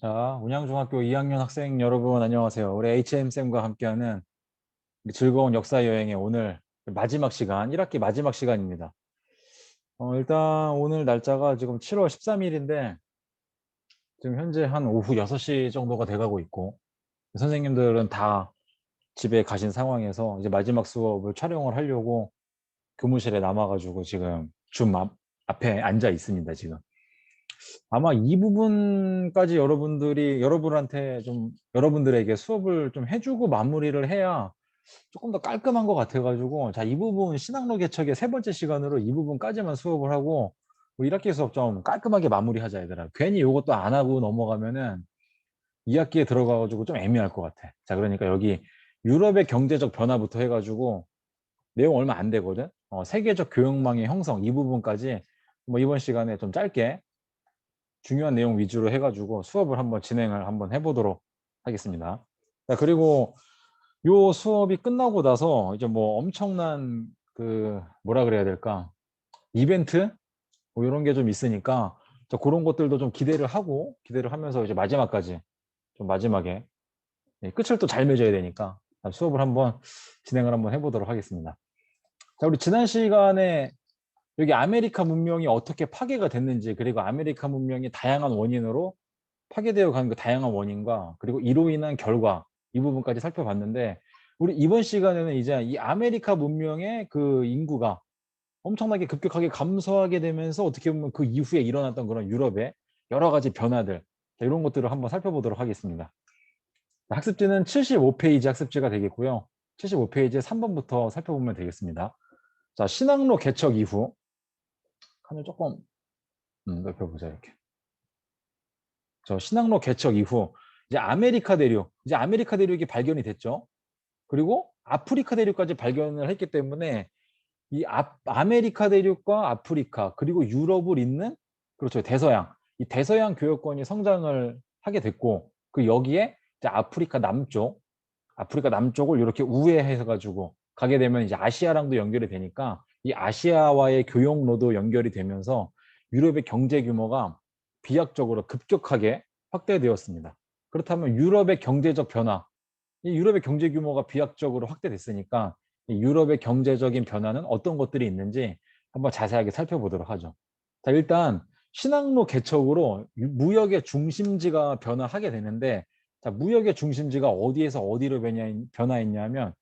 자, 운양중학교 2학년 학생 여러분 안녕하세요. 우리 HM쌤과 함께하는 우리 즐거운 역사 여행의 오늘 마지막 시간, 1학기 마지막 시간입니다. 일단 오늘 날짜가 지금 7월 13일인데 지금 현재 한 오후 6시 정도가 돼가고 있고 선생님들은 다 집에 가신 상황에서 이제 마지막 수업을 촬영을 하려고 교무실에 남아가지고 지금 앞에 앉아 있습니다, 지금. 아마 이 부분까지 여러분한테 좀 여러분들에게 수업을 좀 해주고 마무리를 해야 조금 더 깔끔한 것 같아가지고 자, 이 부분 신학로 개척의 세 번째 시간으로 이 부분까지만 수업을 하고 뭐 1학기 수업 좀 깔끔하게 마무리하자 얘들아. 괜히 이것도 안 하고 넘어가면은 2학기에 들어가가지고 좀 애매할 것 같아. 자, 그러니까 여기 유럽의 경제적 변화부터 해가지고 내용 얼마 안 되거든. 세계적 교역망의 형성 이 부분까지 뭐 이번 시간에 좀 짧게 중요한 내용 위주로 해가지고 수업을 한번 진행을 한번 해보도록 하겠습니다. 자, 그리고 요 수업이 끝나고 나서 이제 뭐 엄청난 그 뭐라 그래야 될까? 이벤트? 뭐 이런 게 좀 있으니까 자, 그런 것들도 좀 기대를 하면서 이제 마지막까지 좀 마지막에 끝을 또 잘 맺어야 되니까 수업을 한번 진행을 한번 해보도록 하겠습니다. 자, 우리 지난 시간에 여기 아메리카 문명이 어떻게 파괴가 됐는지 그리고 아메리카 문명이 다양한 원인으로 파괴되어 가는 그 다양한 원인과 그리고 이로 인한 결과 이 부분까지 살펴봤는데 우리 이번 시간에는 이제 이 아메리카 문명의 그 인구가 엄청나게 급격하게 감소하게 되면서 어떻게 보면 그 이후에 일어났던 그런 유럽의 여러 가지 변화들 이런 것들을 한번 살펴보도록 하겠습니다. 학습지는 75페이지 학습지가 되겠고요. 75페이지 3번부터 살펴보면 되겠습니다. 자, 신학로 개척 이후 칸을 조금 넓혀보자 이렇게. 저 신학로 개척 이후 이제 아메리카 대륙이 발견이 됐죠. 그리고 아프리카 대륙까지 발견을 했기 때문에 이 아메리카 대륙과 아프리카 그리고 유럽을 잇는 그렇죠 대서양 이 대서양 교역권이 성장을 하게 됐고 그 여기에 이제 아프리카 남쪽을 이렇게 우회해서 가지고 가게 되면 이제 아시아랑도 연결이 되니까 이 아시아와의 교역로도 연결이 되면서 유럽의 경제 규모가 비약적으로 급격하게 확대되었습니다. 그렇다면 유럽의 경제적 변화, 이 유럽의 경제 규모가 비약적으로 확대됐으니까 이 유럽의 경제적인 변화는 어떤 것들이 있는지 한번 자세하게 살펴보도록 하죠. 자, 일단 신항로 개척으로 무역의 중심지가 변화하게 되는데 자, 무역의 중심지가 어디에서 어디로 변화했냐면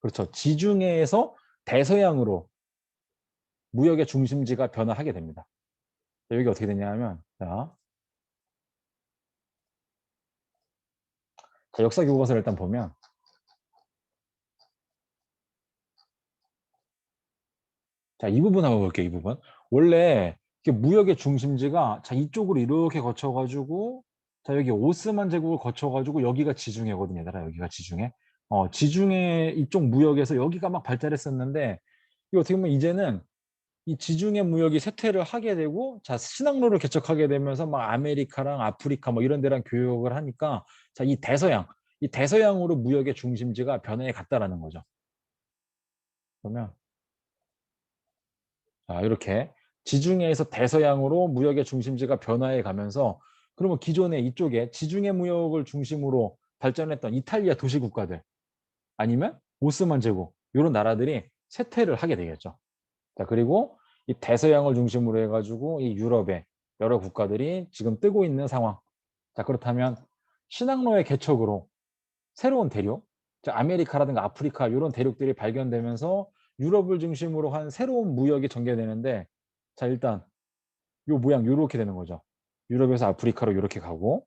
그렇죠. 지중해에서 대서양으로 무역의 중심지가 변화하게 됩니다. 자, 여기 어떻게 되냐면 자, 역사 교과서를 일단 보면 자, 이 부분 한번 볼게요. 이 부분. 원래 무역의 중심지가 자, 이쪽으로 이렇게 거쳐가지고 자, 여기 오스만 제국을 거쳐가지고 여기가 지중해거든요. 얘들아, 여기가 지중해. 지중해 이쪽 무역에서 여기가 막 발달했었는데 이 어떻게 보면 이제는 이 지중해 무역이 쇠퇴를 하게 되고 자, 신항로를 개척하게 되면서 막 아메리카랑 아프리카 뭐 이런 데랑 교역을 하니까 자, 이 대서양으로 무역의 중심지가 변해 갔다라는 거죠. 그러면 자, 이렇게 지중해에서 대서양으로 무역의 중심지가 변화해 가면서 그러면 기존에 이쪽에 지중해 무역을 중심으로 발전했던 이탈리아 도시 국가들 아니면 오스만 제국 이런 나라들이 쇠퇴를 하게 되겠죠. 자, 그리고 이 대서양을 중심으로 해가지고 이 유럽의 여러 국가들이 지금 뜨고 있는 상황. 자, 그렇다면 신항로의 개척으로 새로운 대륙, 자, 아메리카라든가 아프리카 이런 대륙들이 발견되면서 유럽을 중심으로 한 새로운 무역이 전개되는데 자, 일단 요 모양 이렇게 되는 거죠. 유럽에서 아프리카로 이렇게 가고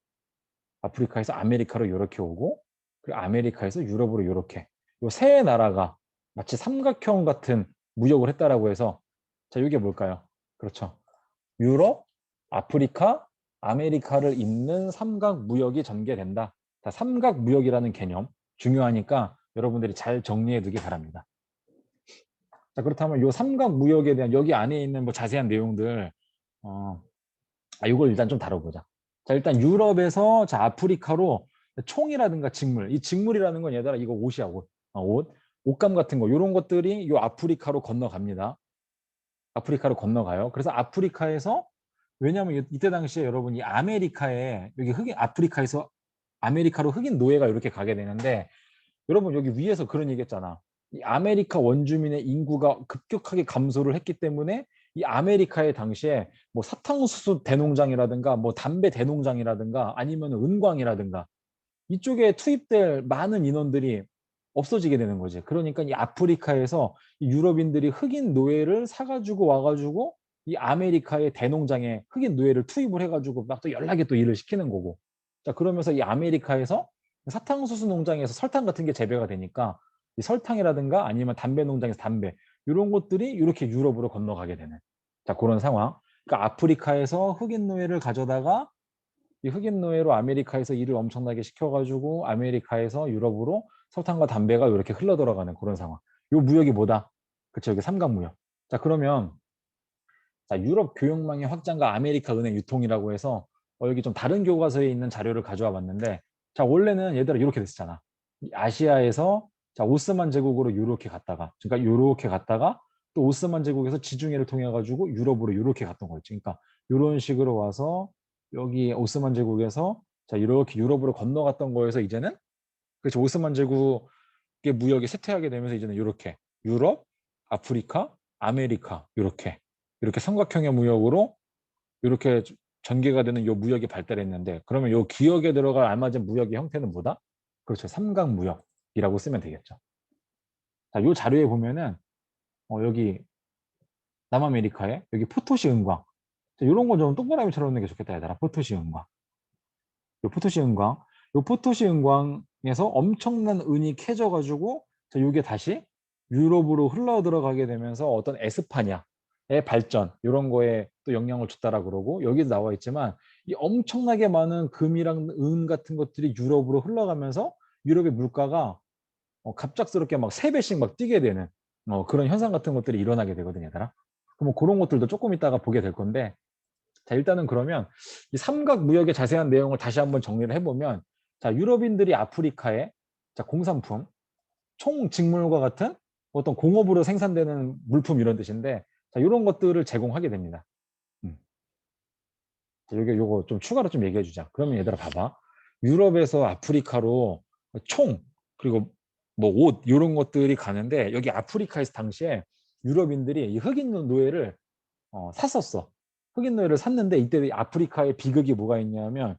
아프리카에서 아메리카로 이렇게 오고 그리고 아메리카에서 유럽으로 이렇게 요 세 나라가 마치 삼각형 같은 무역을 했다라고 해서 자, 이게 뭘까요? 그렇죠. 유럽, 아프리카, 아메리카를 잇는 삼각 무역이 전개된다. 자, 삼각 무역이라는 개념 중요하니까 여러분들이 잘 정리해 두기 바랍니다. 자, 그렇다면 요 삼각 무역에 대한 여기 안에 있는 뭐 자세한 내용들 이걸 일단 좀 다뤄보자. 자, 일단 유럽에서 자, 아프리카로 총이라든가 직물, 이 직물이라는 건 얘들아 이거 옷이야, 옷. 옷감 같은 거, 이런 것들이 요 아프리카로 건너갑니다. 아프리카로 건너가요. 그래서 아프리카에서 왜냐하면 이때 당시에 여러분 이 아메리카에 여기 흑인 아프리카에서 아메리카로 흑인 노예가 이렇게 가게 되는데 여러분 여기 위에서 그런 얘기 했잖아. 이 아메리카 원주민의 인구가 급격하게 감소를 했기 때문에 이 아메리카의 당시에 뭐 사탕수수 대농장이라든가 뭐 담배 대농장이라든가 아니면 은광이라든가 이쪽에 투입될 많은 인원들이 없어지게 되는 거지. 그러니까 이 아프리카에서 이 유럽인들이 흑인 노예를 사가지고 와가지고 이 아메리카의 대농장에 흑인 노예를 투입을 해가지고 막 또 연락에 또 일을 시키는 거고. 자, 그러면서 이 아메리카에서 사탕수수 농장에서 설탕 같은 게 재배가 되니까 이 설탕이라든가 아니면 담배 농장에서 담배 이런 것들이 이렇게 유럽으로 건너가게 되는 자, 그런 상황. 그러니까 아프리카에서 흑인 노예를 가져다가 이 흑인 노예로 아메리카에서 일을 엄청나게 시켜가지고 아메리카에서 유럽으로 설탕과 담배가 이렇게 흘러 들어가는 그런 상황. 요 무역이 뭐다? 그쵸, 여기 삼각무역. 자, 그러면 자, 유럽 교역망의 확장과 아메리카 은행 유통이라고 해서 여기 좀 다른 교과서에 있는 자료를 가져와 봤는데 자, 원래는 얘들아 이렇게 됐었잖아. 이 아시아에서 자, 오스만 제국으로 이렇게 갔다가 그러니까 이렇게 갔다가 또 오스만 제국에서 지중해를 통해 가지고 유럽으로 이렇게 갔던 거였지. 그러니까 이런 식으로 와서 여기 오스만 제국에서 자, 이렇게 유럽으로 건너갔던 거에서 이제는 그렇죠. 오스만 제국의 무역이 쇠퇴하게 되면서 이제는 이렇게 유럽, 아프리카, 아메리카 이렇게 삼각형의 무역으로 이렇게 전개가 되는 요 무역이 발달했는데 그러면 요 기역에 들어갈 알맞은 무역의 형태는 뭐다? 그렇죠. 삼각무역이라고 쓰면 되겠죠. 자, 요 자료에 보면은 여기 남아메리카에 여기 포토시 은광 이런 거 좀 동그라미처럼 넣는 게 좋겠다 얘들아. 포토시 은광. 요 포토시 은광. 요 포토시 은광에서 엄청난 은이 캐져가지고 자, 요게 다시 유럽으로 흘러 들어가게 되면서 어떤 에스파냐의 발전 이런 거에 또 영향을 줬다라 그러고 여기도 나와 있지만 이 엄청나게 많은 금이랑 은 같은 것들이 유럽으로 흘러가면서 유럽의 물가가 갑작스럽게 막 3배씩 막 뛰게 되는 그런 현상 같은 것들이 일어나게 되거든요, 얘들아. 그럼 그런 것들도 조금 이따가 보게 될 건데 자, 일단은 그러면 이 삼각 무역의 자세한 내용을 다시 한번 정리를 해보면 자, 유럽인들이 아프리카에 자, 공산품, 총직물과 같은 어떤 공업으로 생산되는 물품 이런 뜻인데 자, 이런 것들을 제공하게 됩니다. 요거 좀 추가로 좀 얘기해 주자. 그러면 얘들아 봐봐. 유럽에서 아프리카로 총 그리고 뭐 옷 이런 것들이 가는데 여기 아프리카에서 당시에 유럽인들이 이 흑인 노예를 샀었어. 흑인 노예를 샀는데 이때 아프리카의 비극이 뭐가 있냐면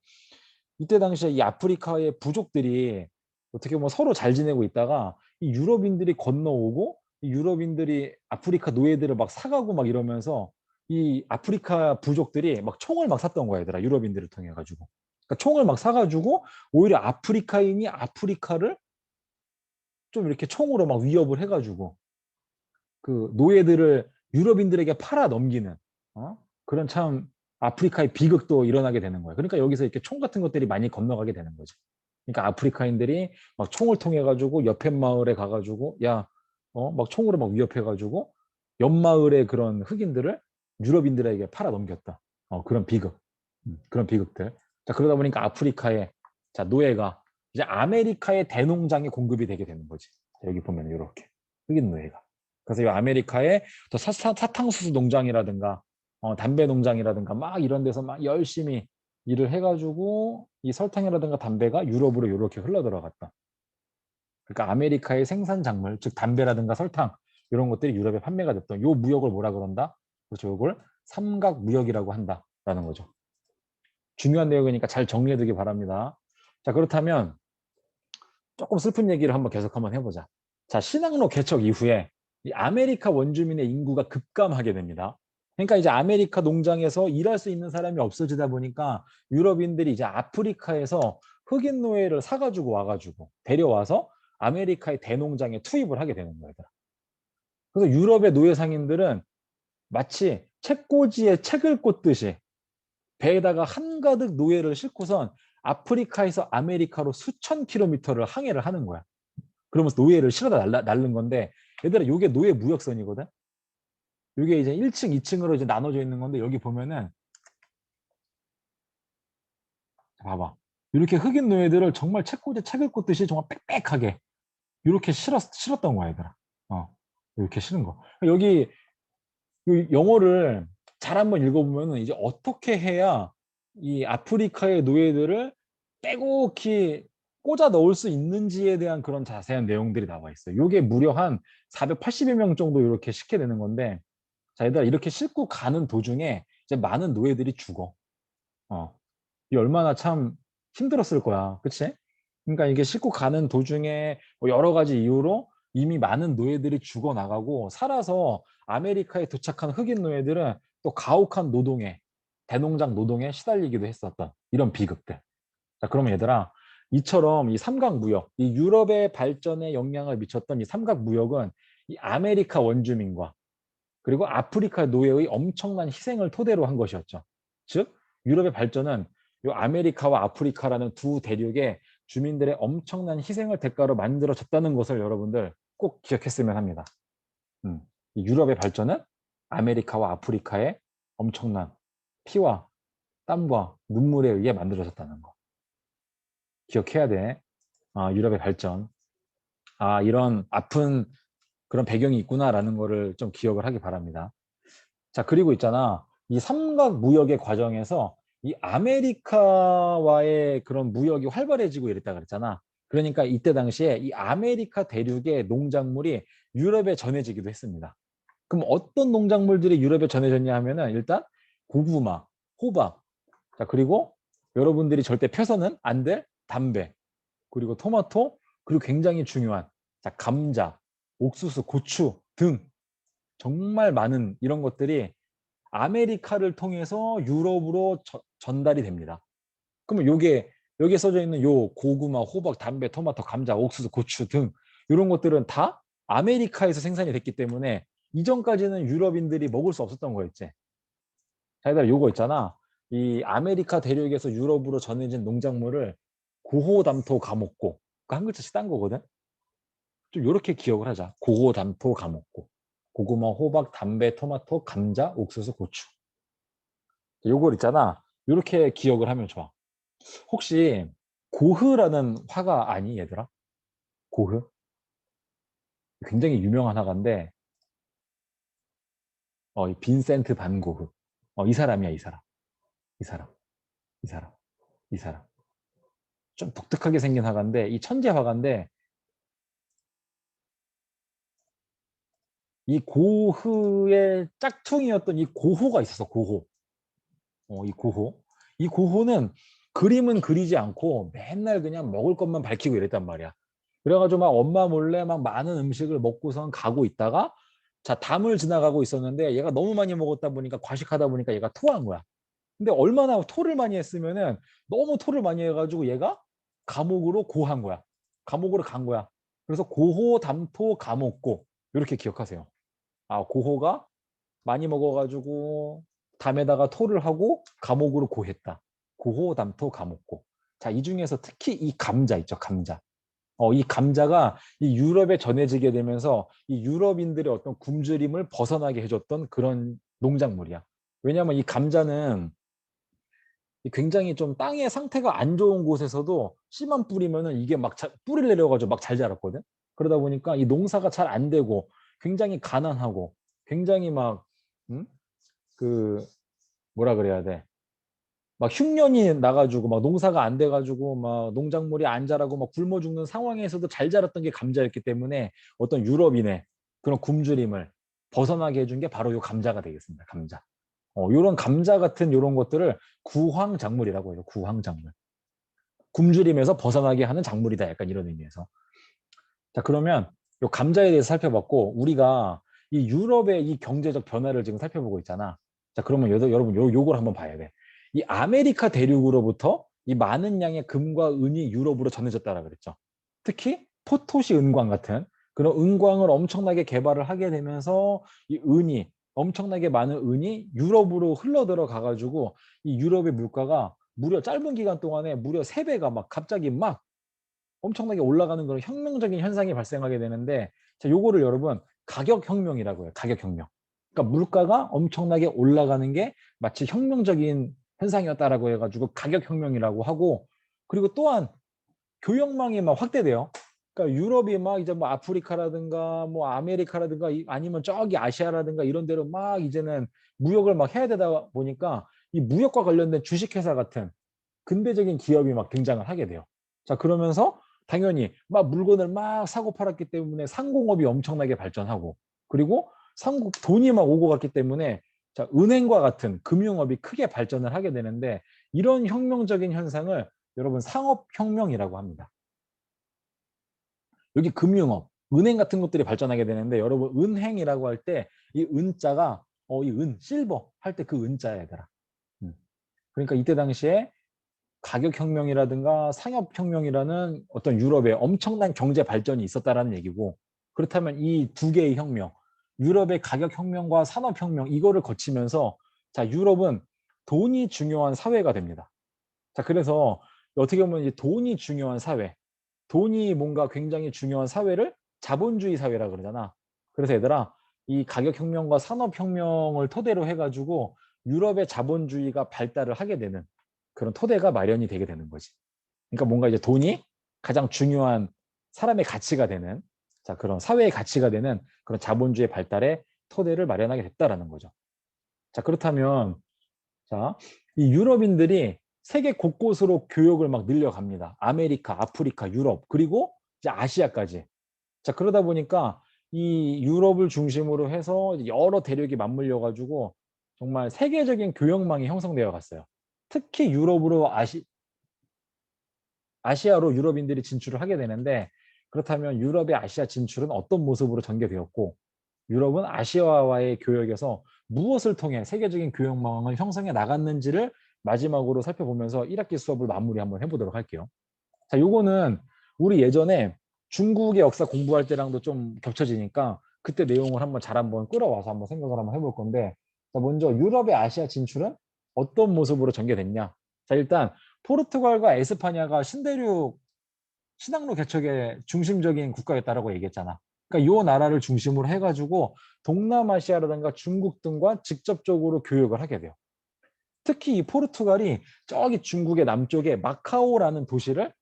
이때 당시에 이 아프리카의 부족들이 어떻게 보면 서로 잘 지내고 있다가 이 유럽인들이 건너오고 이 유럽인들이 아프리카 노예들을 막 사가고 막 이러면서 이 아프리카 부족들이 막 총을 막 샀던 거야, 얘들아. 유럽인들을 통해 가지고. 그러니까 총을 막 사가지고 오히려 아프리카인이 아프리카를 좀 이렇게 총으로 막 위협을 해가지고 그 노예들을 유럽인들에게 팔아 넘기는 그런 참 아프리카의 비극도 일어나게 되는 거예요. 그러니까 여기서 이렇게 총 같은 것들이 많이 건너가게 되는 거지. 그러니까 아프리카인들이 막 총을 통해 가지고 옆에 마을에 가가지고 야, 막 총으로 막 위협해 가지고 옆 마을의 그런 흑인들을 유럽인들에게 팔아 넘겼다. 그런 비극, 그런 비극들. 자, 그러다 보니까 아프리카의 자 노예가 이제 아메리카의 대농장에 공급이 되게 되는 거지. 자, 여기 보면 이렇게 흑인 노예가. 그래서 이 아메리카의 또 사탕수수 농장이라든가 담배 농장이라든가 막 이런 데서 막 열심히 일을 해가지고 이 설탕이라든가 담배가 유럽으로 이렇게 흘러 들어갔다. 그러니까 아메리카의 생산 작물, 즉 담배라든가 설탕 이런 것들이 유럽에 판매가 됐던 요 무역을 뭐라 그런다? 그렇죠. 이걸 삼각 무역이라고 한다라는 거죠. 중요한 내용이니까 잘 정리해두기 바랍니다. 자, 그렇다면 조금 슬픈 얘기를 한번 계속 한번 해보자. 자, 신항로 개척 이후에 이 아메리카 원주민의 인구가 급감하게 됩니다. 그러니까 이제 아메리카 농장에서 일할 수 있는 사람이 없어지다 보니까 유럽인들이 이제 아프리카에서 흑인 노예를 사가지고 와가지고 데려와서 아메리카의 대농장에 투입을 하게 되는 거예요. 그래서 유럽의 노예 상인들은 마치 책꽂이에 책을 꽂듯이 배에다가 한가득 노예를 싣고선 아프리카에서 아메리카로 수천 킬로미터를 항해를 하는 거야. 그러면서 노예를 실어다 날른 건데 얘들아 요게 노예 무역선이거든. 요게 이제 1층, 2층으로 이제 나눠져 있는 건데 여기 보면은 봐봐. 이렇게 흑인 노예들을 정말 책꽂이에 책을 꽂듯이 정말 빽빽하게 이렇게 실었던 거야, 얘들아. 이렇게 실은 거. 여기 영어를 잘 한번 읽어보면은 이제 어떻게 해야 이 아프리카의 노예들을 빼곡히 꽂아 넣을 수 있는지에 대한 그런 자세한 내용들이 나와 있어요. 이게 무려 한 480여 명 정도 이렇게 싣게 되는 건데, 자, 얘들아, 이렇게 싣고 가는 도중에 이제 많은 노예들이 죽어. 어. 이 얼마나 참 힘들었을 거야. 그치? 그러니까 이게 싣고 가는 도중에 뭐 여러 가지 이유로 이미 많은 노예들이 죽어나가고 살아서 아메리카에 도착한 흑인 노예들은 또 가혹한 노동에, 대농장 노동에 시달리기도 했었던 이런 비극들. 자, 그러면 얘들아, 이처럼 이 삼각무역, 이 유럽의 발전에 영향을 미쳤던 이 삼각무역은 이 아메리카 원주민과 그리고 아프리카 노예의 엄청난 희생을 토대로 한 것이었죠. 즉, 유럽의 발전은 이 아메리카와 아프리카라는 두 대륙의 주민들의 엄청난 희생을 대가로 만들어졌다는 것을 여러분들 꼭 기억했으면 합니다. 이 유럽의 발전은 아메리카와 아프리카의 엄청난 피와 땀과 눈물에 의해 만들어졌다는 거. 기억해야 돼. 아, 유럽의 발전. 아, 이런 아픈 그런 배경이 있구나라는 거를 좀 기억을 하기 바랍니다. 자, 그리고 있잖아. 이 삼각 무역의 과정에서 이 아메리카와의 그런 무역이 활발해지고 이랬다 그랬잖아. 그러니까 이때 당시에 이 아메리카 대륙의 농작물이 유럽에 전해지기도 했습니다. 그럼 어떤 농작물들이 유럽에 전해졌냐 하면은 일단 고구마, 호박, 자, 그리고 여러분들이 절대 펴서는 안 될 담배, 그리고 토마토, 그리고 굉장히 중요한 자, 감자, 옥수수, 고추 등 정말 많은 이런 것들이 아메리카를 통해서 유럽으로 전달이 됩니다. 그러면 요게 여기에 써져 있는 요 고구마, 호박, 담배, 토마토, 감자, 옥수수, 고추 등 이런 것들은 다 아메리카에서 생산이 됐기 때문에 이전까지는 유럽인들이 먹을 수 없었던 거였지. 자, 얘들아 요거 있잖아. 이 아메리카 대륙에서 유럽으로 전해진 농작물을 고호담토 가목고. 그 한 글자씩 딴 거거든. 좀 요렇게 기억을 하자. 고호담토 가목고. 고구마, 호박, 담배, 토마토, 감자, 옥수수, 고추. 요걸 있잖아. 요렇게 기억을 하면 좋아. 혹시 고흐라는 화가 아니 얘들아? 고흐? 굉장히 유명한 화가인데 이 빈센트 반 고흐. 이 사람이야, 이 사람. 이 사람. 이 사람. 이 사람. 좀 독특하게 생긴 화가인데 이 천재 화가인데 이 고흐의 짝퉁이었던 이 고호가 있었어. 고호. 이 고호. 이 고호는 그림은 그리지 않고 맨날 그냥 먹을 것만 밝히고 이랬단 말이야. 그래가지고 막 엄마 몰래 막 많은 음식을 먹고선 가고 있다가 자, 담을 지나가고 있었는데 얘가 너무 많이 먹었다 보니까 과식하다 보니까 얘가 토한 거야. 근데 얼마나 토를 많이 했으면은 너무 토를 많이 해가지고 얘가 감옥으로 고한 거야. 감옥으로 간 거야. 그래서 고호, 담토, 감옥고 이렇게 기억하세요. 아, 고호가 많이 먹어가지고 담에다가 토를 하고 감옥으로 고했다. 고호, 담토, 감옥고. 자, 이 중에서 특히 이 감자 있죠, 감자. 이 감자가 이 유럽에 전해지게 되면서 이 유럽인들의 어떤 굶주림을 벗어나게 해줬던 그런 농작물이야. 왜냐하면 이 감자는 굉장히 좀 땅의 상태가 안 좋은 곳에서도 씨만 뿌리면은 이게 막 뿌리를 내려가지고 막 잘 자랐거든. 그러다 보니까 이 농사가 잘 안 되고 굉장히 가난하고 굉장히 막, 음? 그, 뭐라 그래야 돼. 막 흉년이 나가지고 막 농사가 안 돼가지고 막 농작물이 안 자라고 막 굶어 죽는 상황에서도 잘 자랐던 게 감자였기 때문에 어떤 유럽인의 그런 굶주림을 벗어나게 해준 게 바로 요 감자가 되겠습니다. 감자. 요런 감자 같은 요런 것들을 구황작물이라고 해요. 구황작물. 굶주림에서 벗어나게 하는 작물이다. 약간 이런 의미에서. 자, 그러면 요 감자에 대해서 살펴봤고 우리가 이 유럽의 이 경제적 변화를 지금 살펴보고 있잖아. 자, 그러면 여러분 요걸 한번 봐야 돼. 이 아메리카 대륙으로부터 이 많은 양의 금과 은이 유럽으로 전해졌다라 그랬죠. 특히 포토시 은광 같은 그런 은광을 엄청나게 개발을 하게 되면서 이 은이 엄청나게 많은 은이 유럽으로 흘러 들어가 가지고 이 유럽의 물가가 무려 짧은 기간 동안에 무려 3배가 막 갑자기 막 엄청나게 올라가는 그런 혁명적인 현상이 발생하게 되는데 자, 요거를 여러분 가격혁명이라고 해요. 가격혁명. 그러니까 물가가 엄청나게 올라가는 게 마치 혁명적인 현상이었다라고 해가지고 가격혁명이라고 하고 그리고 또한 교역망이 막 확대돼요. 그러니까 유럽이 막 이제 뭐 아프리카라든가 뭐 아메리카라든가 아니면 저기 아시아라든가 이런 데로 막 이제는 무역을 막 해야 되다 보니까 이 무역과 관련된 주식회사 같은 근대적인 기업이 막 등장을 하게 돼요. 자, 그러면서 당연히 막 물건을 막 사고 팔았기 때문에 상공업이 엄청나게 발전하고, 그리고 돈이 막 오고 갔기 때문에 자, 은행과 같은 금융업이 크게 발전을 하게 되는데, 이런 혁명적인 현상을 여러분 상업혁명이라고 합니다. 여기 금융업, 은행 같은 것들이 발전하게 되는데, 여러분 은행이라고 할 때 이 은자가 실버 할 때 그 은자야 얘들아. 그러니까 이때 당시에 가격혁명이라든가 상업혁명이라는 어떤 유럽의 엄청난 경제 발전이 있었다라는 얘기고, 그렇다면 이 두 개의 혁명, 유럽의 가격혁명과 산업혁명, 이거를 거치면서 자, 유럽은 돈이 중요한 사회가 됩니다. 자, 그래서 어떻게 보면 이제 돈이 중요한 사회, 돈이 뭔가 굉장히 중요한 사회를 자본주의 사회라 그러잖아. 그래서 얘들아, 이 가격혁명과 산업혁명을 토대로 해가지고 유럽의 자본주의가 발달을 하게 되는 그런 토대가 마련이 되게 되는 거지. 그러니까 뭔가 이제 돈이 가장 중요한 사람의 가치가 되는, 자, 그런 사회의 가치가 되는 그런 자본주의 발달의 토대를 마련하게 됐다라는 거죠. 자, 그렇다면 자, 이 유럽인들이 세계 곳곳으로 교역을 막 늘려갑니다. 아메리카, 아프리카, 유럽, 그리고 이제 아시아까지. 자, 그러다 보니까 이 유럽을 중심으로 해서 여러 대륙이 맞물려 가지고 정말 세계적인 교역망이 형성되어 갔어요. 특히 아시아로 유럽인들이 진출을 하게 되는데, 그렇다면 유럽의 아시아 진출은 어떤 모습으로 전개되었고, 유럽은 아시아와의 교역에서 무엇을 통해 세계적인 교역망을 형성해 나갔는지를 마지막으로 살펴보면서 1학기 수업을 마무리 한번 해보도록 할게요. 자, 요거는 우리 예전에 중국의 역사 공부할 때랑도 좀 겹쳐지니까 그때 내용을 한번 끌어와서 한번 생각을 한번 해볼 건데, 자, 먼저 유럽의 아시아 진출은 어떤 모습으로 전개됐냐. 자, 일단 포르투갈과 에스파냐가 신항로 개척의 중심적인 국가였다라고 얘기했잖아. 그러니까 이 나라를 중심으로 해가지고 동남아시아라든가 중국 등과 직접적으로 교역을 하게 돼요. 특히 이 포르투갈이 저기 중국의 남쪽에 마카오라는 도시를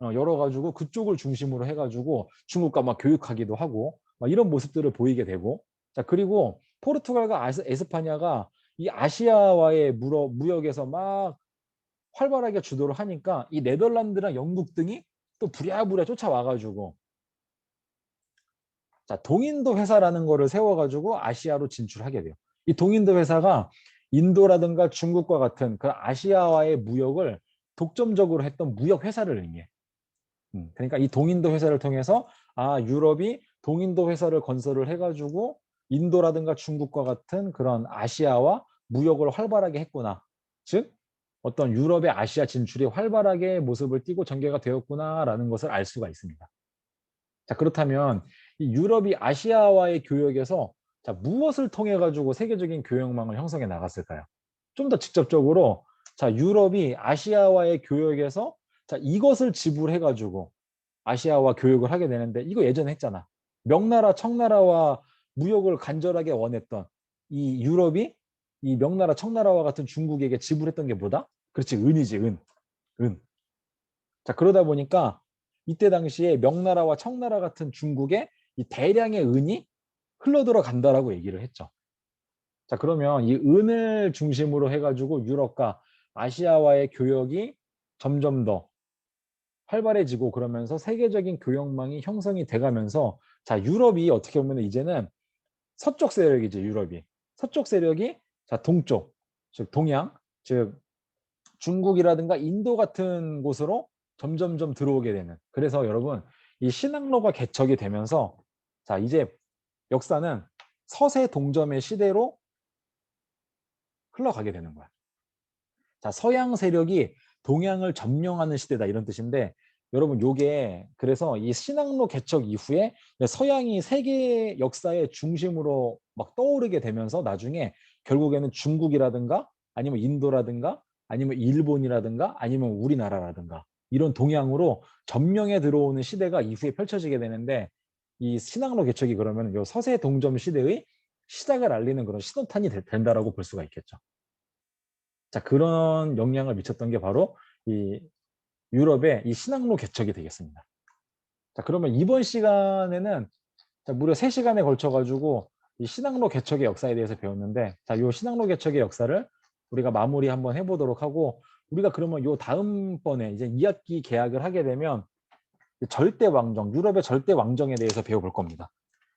열어가지고 그쪽을 중심으로 해가지고 중국과 막 교육하기도 하고 막 이런 모습들을 보이게 되고, 자, 그리고 포르투갈과 에스파냐가 이 아시아와의 무역에서 막 활발하게 주도를 하니까 이 네덜란드랑 영국 등이 또 부랴부랴 쫓아와가지고 자, 동인도 회사라는 거를 세워가지고 아시아로 진출하게 돼요. 이 동인도 회사가 인도라든가 중국과 같은 그 아시아와의 무역을 독점적으로 했던 무역 회사를 의미해. 그러니까 이 동인도 회사를 통해서 유럽이 동인도 회사를 건설을 해가지고 인도라든가 중국과 같은 그런 아시아와 무역을 활발하게 했구나. 즉 어떤 유럽의 아시아 진출이 활발하게 모습을 띠고 전개가 되었구나라는 것을 알 수가 있습니다. 자, 그렇다면 이 유럽이 아시아와의 교역에서 자, 무엇을 통해 가지고 세계적인 교역망을 형성해 나갔을까요? 좀 더 직접적으로 자, 유럽이 아시아와의 교역에서 자, 이것을 지불해 가지고 아시아와 교역을 하게 되는데, 이거 예전에 했잖아. 명나라, 청나라와 무역을 간절하게 원했던 이 유럽이 이 명나라, 청나라와 같은 중국에게 지불했던 게 뭐다? 그렇지, 은이지, 은. 은. 자, 그러다 보니까 이때 당시에 명나라와 청나라 같은 중국에 이 대량의 은이 흘러들어 간다라고 얘기를 했죠. 자, 그러면 이 은을 중심으로 해가지고 유럽과 아시아와의 교역이 점점 더 활발해지고, 그러면서 세계적인 교역망이 형성이 돼가면서 자, 유럽이 어떻게 보면 이제는 서쪽 세력이지, 유럽이. 서쪽 세력이 자, 동쪽, 즉 동양, 즉 중국이라든가 인도 같은 곳으로 점점점 들어오게 되는. 그래서 여러분 이 신항로가 개척이 되면서 자, 이제 역사는 서세 동점의 시대로 흘러가게 되는 거야. 자, 서양 세력이 동양을 점령하는 시대다 이런 뜻인데, 여러분 요게 그래서 이 신항로 개척 이후에 서양이 세계 역사의 중심으로 막 떠오르게 되면서 나중에 결국에는 중국이라든가 아니면 인도라든가 아니면 일본이라든가 아니면 우리나라라든가 이런 동양으로 점령에 들어오는 시대가 이후에 펼쳐지게 되는데, 이 신항로 개척이 그러면 요 서세 동점 시대의 시작을 알리는 그런 신호탄이 된다라고 볼 수가 있겠죠. 자, 그런 영향을 미쳤던 게 바로 이 유럽의 이 신항로 개척이 되겠습니다. 자, 그러면 이번 시간에는 자, 무려 3시간에 걸쳐 가지고 이 신학로 개척의 역사에 대해서 배웠는데, 자, 요 신학로 개척의 역사를 우리가 마무리 한번 해보도록 하고, 우리가 그러면 요 다음번에 이제 2학기 개학을 하게 되면 절대 왕정, 유럽의 절대 왕정에 대해서 배워볼 겁니다.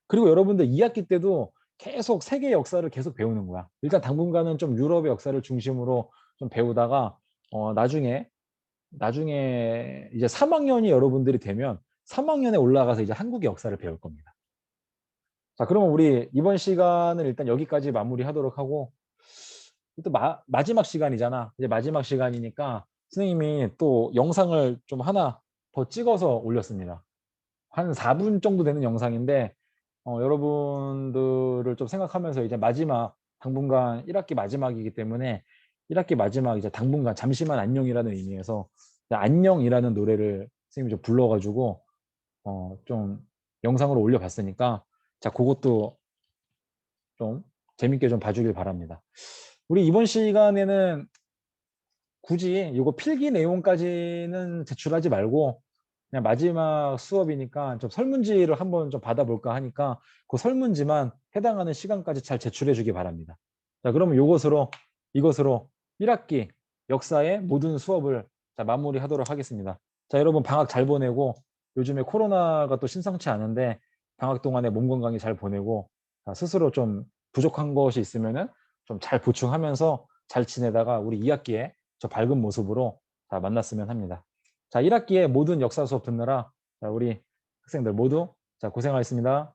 그리고 여러분들 2학기 때도 계속 세계 역사를 계속 배우는 거야. 일단 당분간은 좀 유럽의 역사를 중심으로 좀 배우다가 나중에 이제 3학년이 여러분들이 되면 3학년에 올라가서 이제 한국의 역사를 배울 겁니다. 자, 그러면 우리 이번 시간은 일단 여기까지 마무리하도록 하고, 또 마지막 시간이잖아. 이제 마지막 시간이니까 선생님이 또 영상을 좀 하나 더 찍어서 올렸습니다. 한 4분 정도 되는 영상인데, 여러분들을 좀 생각하면서 이제 마지막 당분간 1학기 마지막이기 때문에 1학기 마지막 이제 당분간 잠시만 안녕이라는 의미에서 안녕이라는 노래를 선생님이 좀 불러가지고 좀 영상으로 올려봤으니까, 자, 그것도 좀 재밌게 좀 봐주길 바랍니다. 우리 이번 시간에는 굳이 이거 필기 내용까지는 제출하지 말고 그냥 마지막 수업이니까 좀 설문지를 한번 좀 받아볼까 하니까 그 설문지만 해당하는 시간까지 잘 제출해 주기 바랍니다. 자, 그러면 이것으로 1학기 역사의 모든 수업을 자, 마무리하도록 하겠습니다. 자, 여러분 방학 잘 보내고, 요즘에 코로나가 또 심상치 않은데 방학 동안에 몸 건강히 잘 보내고, 자, 스스로 좀 부족한 것이 있으면은 좀 잘 보충하면서 잘 지내다가 우리 2학기에 저 밝은 모습으로 다 만났으면 합니다. 자, 1학기에 모든 역사 수업 듣느라 자, 우리 학생들 모두 자, 고생하셨습니다.